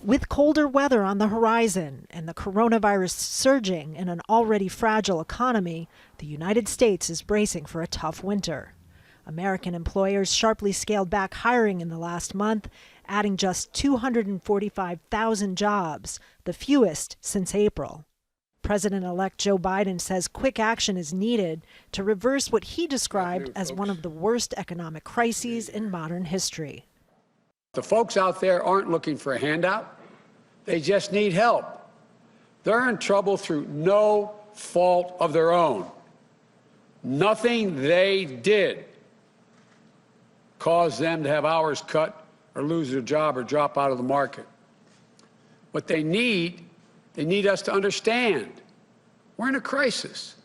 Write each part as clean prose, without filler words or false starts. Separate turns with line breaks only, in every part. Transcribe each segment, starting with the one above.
With colder weather on the horizon and the coronavirus surging in an already fragile economy, the United States is bracing for a tough winter. American employers sharply scaled back hiring in the last month, adding just 245,000 jobs, the fewest since April. President-elect Joe Biden says quick action is needed to reverse what he described as one of the worst economic crises in modern history.
The folks out there aren't looking for a handout. They just need help. They're in trouble through no fault of their own. Nothing they did caused them to have hours cut or lose their job or drop out of the market. What they need us to understand. We're in a crisis.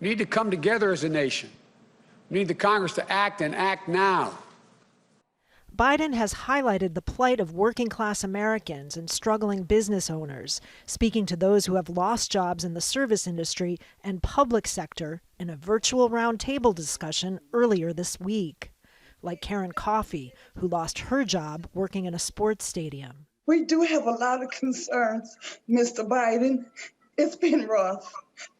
We need to come together as a nation. We need the Congress to act and act now.
Biden has highlighted the plight of working-class Americans and struggling business owners, speaking to those who have lost jobs in the service industry and public sector in a virtual roundtable discussion earlier this week. Like Karen Coffey, who lost her job working in a sports stadium.
We do have a lot of concerns, Mr. Biden. It's been rough.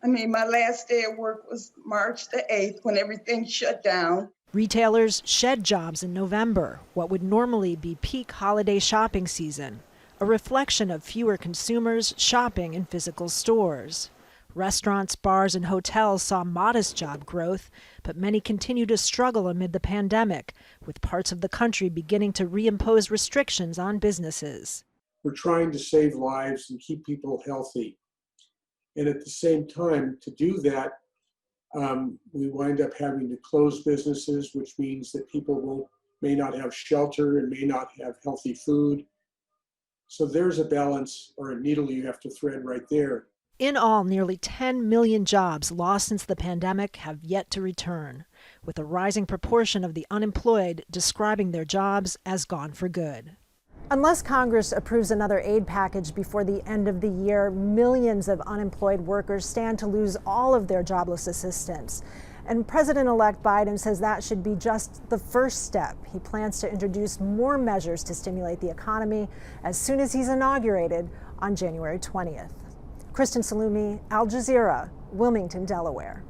I mean, my last day of work was March the 8th when everything shut down.
Retailers shed jobs in November, what would normally be peak holiday shopping season, a reflection of fewer consumers shopping in physical stores. Restaurants, bars, and hotels saw modest job growth, but many continue to struggle amid the pandemic, with parts of the country beginning to reimpose restrictions on businesses.
We're trying to save lives and keep people healthy. And at the same time, to do that, we wind up having to close businesses, which means that people may not have shelter and may not have healthy food. So there's a balance or a needle you have to thread right there.
In all, nearly 10 million jobs lost since the pandemic have yet to return, with a rising proportion of the unemployed describing their jobs as gone for good. Unless Congress approves another aid package before the end of the year, millions of unemployed workers stand to lose all of their jobless assistance. And President-elect Biden says that should be just the first step. He plans to introduce more measures to stimulate the economy as soon as he's inaugurated on January 20th. Kristen, Saloomey, Al Jazeera, Wilmington, Delaware.